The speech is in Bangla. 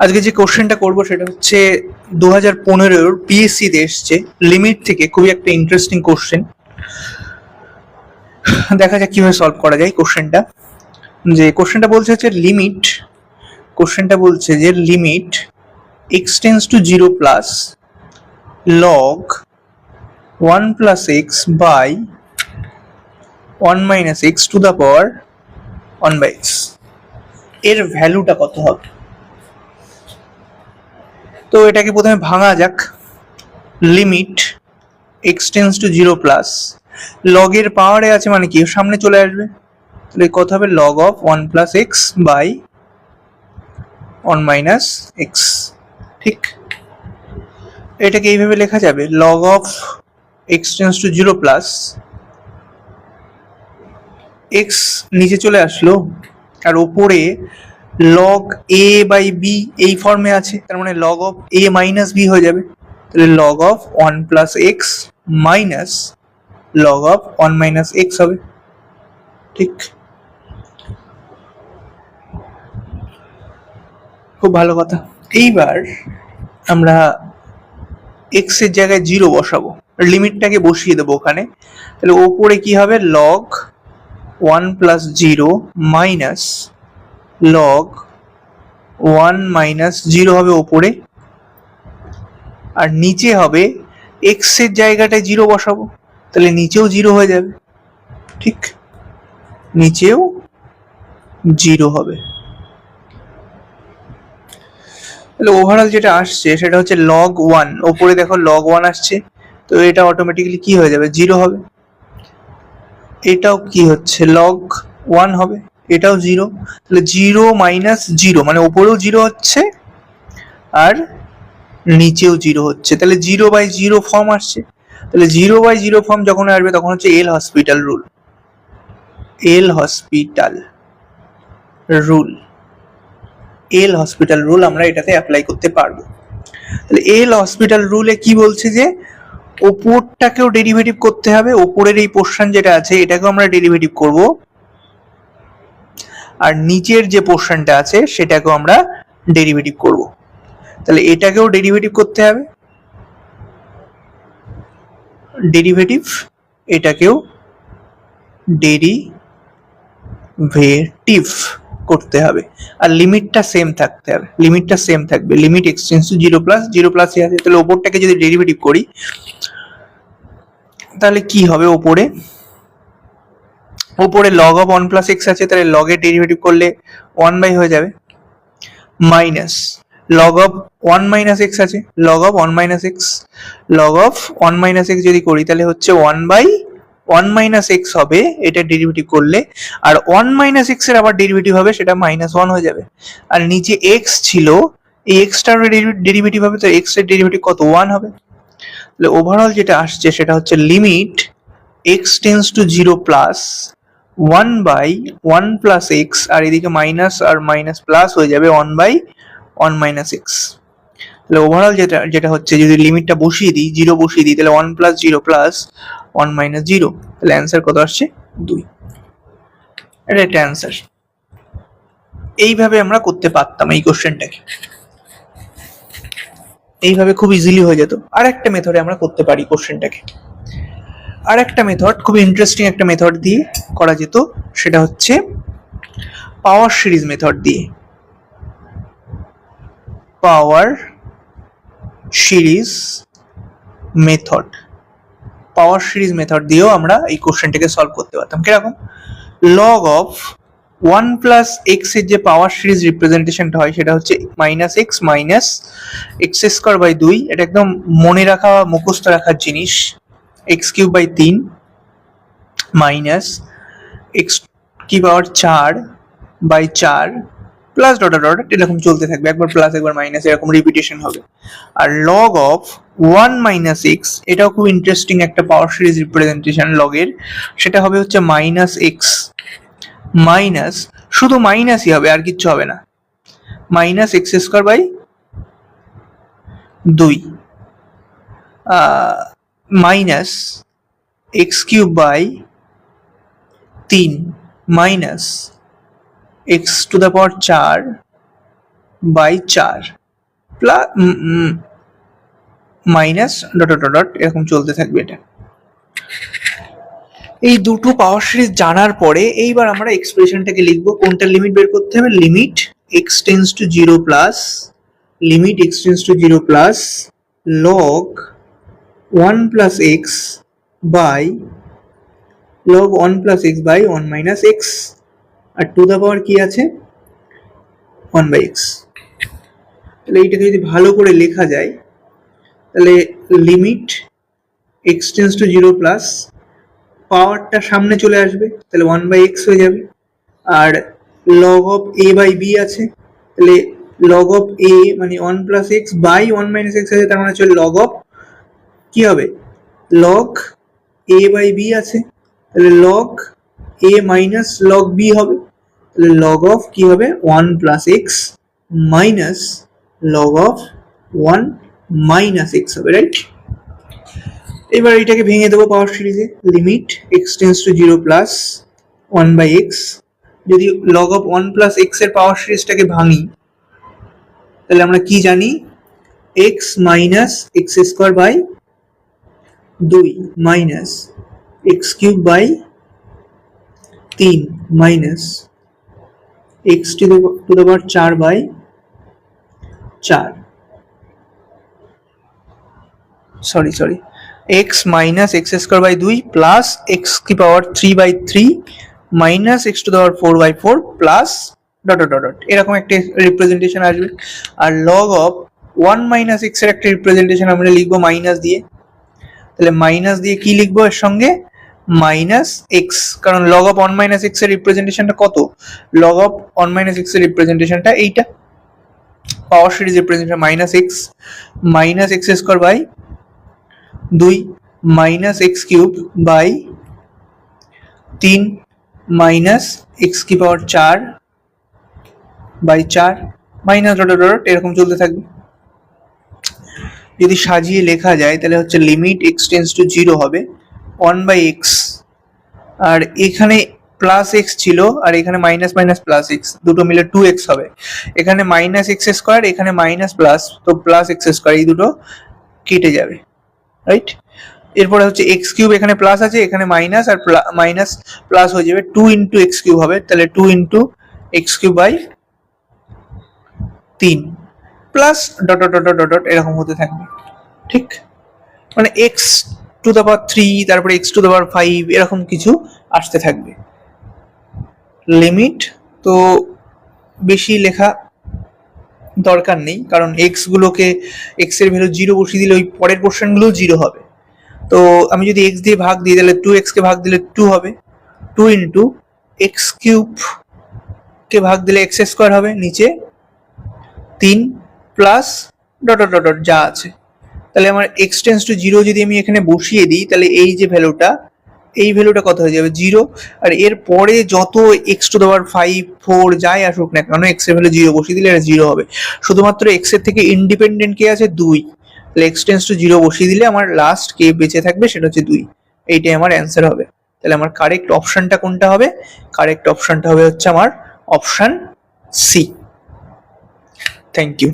আজকে যে কোশ্চেনটা করবো সেটা হচ্ছে 2015 পিএসসি তে এসছে, লিমিট থেকে। খুবই একটা ইন্টারেস্টিং কোশ্চেন। দেখা যাক কিভাবে সলভ করা যায় কোশ্চেনটা। যে কোশ্চেনটা বলছে হচ্ছে limit x tends to 0 plus log 1 plus x by 1 minus x to the power 1 by x এর ভ্যালুটা কত হবে। তো এটাকে প্রথমে ভাঙা যাক। Limit x tends to 0 plus log এর পাওয়ারে আছে মানে কি সামনে চলে আসবে, তাহলে কত হবে log of 1 plus x by 1 minus x। ঠিক, এটাকে এইভাবে লেখা যাবে log of x tends to 0 plus x নিচে চলে আসলো আর ওপরে log a by b এই ফর্মে আছে, তার মানে log of a minus b হয়ে যাবে। তাহলে log of 1 plus x minus log of 1 minus x হবে। ঠিক, খুব ভালো কথা। এইবার আমরা x এর জায়গায় 0 বসাবো, লিমিটটাকে বসিয়ে দেবো ওখানে। তাহলে ওপরে কি হবে log 1 plus 0 minus log 1 minus 0 হবে ওপরে, আর নিচে হবে x এর জায়গাটায় 0 বসাবো, তাহলে নিচেও 0 হয়ে যাবে। ঠিক, নিচেও 0 হবে। তাহলে ওভারঅল যেটা আসছে সেটা হচ্ছে log 1, ওপরে দেখো log 1 আসছে, তো এটা অটোমেটিক্যালি কি হয়ে যাবে 0 হবে। এটাও কি হচ্ছে log 1 হবে, এটাও 0। তাহলে 0 মাইনাস 0 মানে ওপরেও 0 হচ্ছে আর নিচেও 0 হচ্ছে, তাহলে 0 বাই 0 ফর্ম আসছে। তাহলে 0 বাই 0 ফর্ম যখন আসবে তখন হচ্ছে এল হসপিটাল রুল। এল হসপিটাল রুল আমরা এটাতে অ্যাপ্লাই করতে পারবো। তাহলে এল হসপিটাল রুলে কি বলছে যে ওপরটাকেও ডেরিভেটিভ করতে হবে, ওপরের এই পোর্শন যেটা আছে এটাকেও আমরা ডেরিভেটিভ করব, আর নিচের যে পোর্শনটা আছে সেটাকেও আমরা ডেরিভেটিভ করব। তাহলে এটাকেও ডেরিভেটিভ করতে হবে, ডেরিভেটিভ, এটাকেও ডেরিভেটিভ করতে হবে, আর লিমিটটা সেম থাকতে হবে, limit x tends to 0 plus 0 plus আছে। তাহলে ওপরটাকে যদি ডেরিভেটিভ করি তাহলে কি হবে, ওপরে log of 1 plus x আছে, তাহলে log এর ডেরিভেটিভ করলে 1 বাই হয়ে যাবে, minus log of 1 minus x আছে, log of 1 minus x যদি করি তাহলে হচ্ছে 1 বাই 1 minus x হবে, এটা ডেরিভেটিভ করলে। আর 1 minus x এর আবার ডেরিভেটিভ হবে, সেটা -1 হয়ে যাবে। আর নিচে x ছিল, এই x টার ডেরিভেটিভ হবে, তো x এর ডেরিভেটিভ কত 1 হবে। তাহলে ওভারঅল যেটা আসছে সেটা হচ্ছে limit x tends to 0 plus 1 by 1 plus x, আর এদিকে মাইনাস আর মাইনাস প্লাস হয়ে যাবে 1 বাই 1 মাইনাস x। তাহলে ওভারঅল যেটা হচ্ছে যদি লিমিটটা বসিয়ে দিই, 0 বসিয়ে দিই, তাহলে 1 প্লাস 0 প্লাস 1 মাইনাস 0, তাহলে অ্যান্সার কত আসছে 2। এটা একটা অ্যান্সার। এইভাবে আমরা করতে পারতাম এই কোশ্চেনটাকে, এইভাবে খুব ইজিলি হয়ে যেত। আর একটা মেথডে আমরা করতে পারি কোশ্চেনটাকে, আর একটা মেথড খুব ইন্টারেস্টিং একটা মেথড দিয়ে করা যেত, সেটা হচ্ছে পাওয়ার সিরিজ মেথড দিয়ে। পাওয়ার সিরিজ মেথড দিয়েও আমরা এই কোশ্চেনটাকে সলভ করতে পারতাম। কিরকম, log of 1 প্লাস x এর যে পাওয়ার সিরিজ রিপ্রেজেন্টেশনটা হয় সেটা হচ্ছে minus x minus x square by 2, এটা একদম মনে রাখা মুখস্থ রাখার জিনিস, x cube by 3 minus x কি power 4 by 4 plus dot dot এরকম চলতে থাকবে, একবার প্লাস একবার মাইনাস এরকম রিপিটেশন হবে। আর log of 1 মাইনাস x, এটাও খুব ইন্টারেস্টিং একটা পাওয়ার সিরিজ রিপ্রেজেন্টেশন log এর, সেটা হবে হচ্ছে মাইনাস x মাইনাস, শুধু মাইনাসই হবে আর কিচ্ছু হবে না, minus x square by 2 minus x cube by 3 minus x to the power 4 by 4 plus minus dot dot dot এরকম চলতে থাকবে। এটা এই দুটো পাওয়ার সিরিজ জানার পরে এইবার আমরা এক্সপ্রেশনটাকে লিখবো। কোনটার লিমিট বের করতে হবে? Limit x tends to 0 plus limit x tends to 0 plus log 1 plus x by log 1 plus x by 1 minus x আর টু দ্য পাওয়ার কি আছে 1 by x। তাহলে এইটাকে যদি ভালো করে লেখা যায় তাহলে limit x tends to 0 plus পাওয়ারটা সামনে চলে আসবে তাহলে 1 by x হয়ে যাবে আর log of a by b আছে তাহলে log of a মানে 1 plus x by 1 minus x আছে তার মানে হচ্ছে log of কি হবে log a by b আছে তাহলে log a minus log b হবে তাহলে log of কি হবে 1 plus x minus log of 1 minus x হবে, রাইট? এবার এটাকে ভেঙে দেবো পাওয়ার সিরিজে। Limit x tends to 0 plus 1 by x, যদি log of 1 plus x এর পাওয়ার সিরিজটাকে ভাঙি তাহলে আমরা কি জানি x minus x square by 2 minus x cube by 3 minus x to the power 4 by 4 sorry x minus x square by 2 plus x কি power 3 by 3 minus x to the power 4 by 4 plus dot dot dot এরকম একটা রিপ্রেজেন্টেশন আসবে। আর log of 1 মাইনাস x এর একটা রিপ্রেজেন্টেশন আমরা লিখবো মাইনাস দিয়ে। তাহলে মাইনাস দিয়ে কি লিখবো এর সঙ্গে মাইনাস এক্স, কারণ log of 1 মাইনাস এক্স এর রিপ্রেজেন্টেশনটা কত? log of 1 মাইনাস এক্স এর রিপ্রেজেন্টেশনটা এইটা power series representation minus x square by 2 minus x cube by 3 minus x কি power 4 by 4 minus dot dot এরকম চলতে থাকবে। যদি সাজিয়ে লেখা যায় তাহলে হচ্ছে লিমিট এক্স টেন্স টু 0 হবে 1 বাই এক্স আর এখানে প্লাস এক্স ছিল আর এখানে মাইনাস মাইনাস প্লাস এক্স দুটো মিলে 2x হবে। এখানে মাইনাস এক্স স্কোয়ার এখানে মাইনাস প্লাস তো প্লাস এক্স স্কোয়ার এই দুটো কেটে যাবে, রাইট? এরপরে হচ্ছে এক্স কিউব এখানে প্লাস আছে এখানে মাইনাস আর মাইনাস প্লাস হয়ে যাবে 2 ইন্টু এক্স কিউব হবে তাহলে 2 into x cube by 3 plus dot dot dot dot এরকম হতে থাকবে, ঠিক? মানে এক্স টু দ্য পাওয়ার 3 তারপরে এক্স টু দ্য পাওয়ার 5 এরকম কিছু আসতে থাকবে। লিমিট তো বেশি লেখা দরকার নেই কারণ এক্স গুলোকে এক্স এর ভ্যালু 0 বসিয়ে দিলে ওই পরের পোর্শন গুলো 0 হবে। তো আমি যদি এক্স দিয়ে ভাগ দিই তাহলে 2x কে ভাগ দিলে 2 হবে 2 ইন্টু এক্স কিউব কে ভাগ দিলে এক্স স্কোয়ার হবে নিচে 3 প্লাস ডট ডট ডট যা আছে। তাহলে আমার এক্স টেন্স টু 0 যদি আমি এখানে বসিয়ে দিই তাহলে এই যে ভ্যালুটা এই ভ্যালুটা কত হয়ে যাবে 0 আর এর পরে যত এক্স টু দ্য পাওয়ার 5 4 যাই আসুক না কেন এক্স এর ভ্যালু 0 বসিয়ে দিলে এটা 0 হবে। শুধুমাত্র এক্স এর থেকে ইন্ডিপেন্ডেন্ট কে আছে 2 তাহলে এক্স টেন্স টু 0 বসিয়ে দিলে আমার লাস্ট কে বেঁচে থাকবে সেটা হচ্ছে 2। এইটাই আমার অ্যান্সার হবে। তাহলে আমার কারেক্ট অপশনটা কোনটা হবে? কারেক্ট অপশনটা হবে হচ্ছে আমার অপশন সি। Thank you.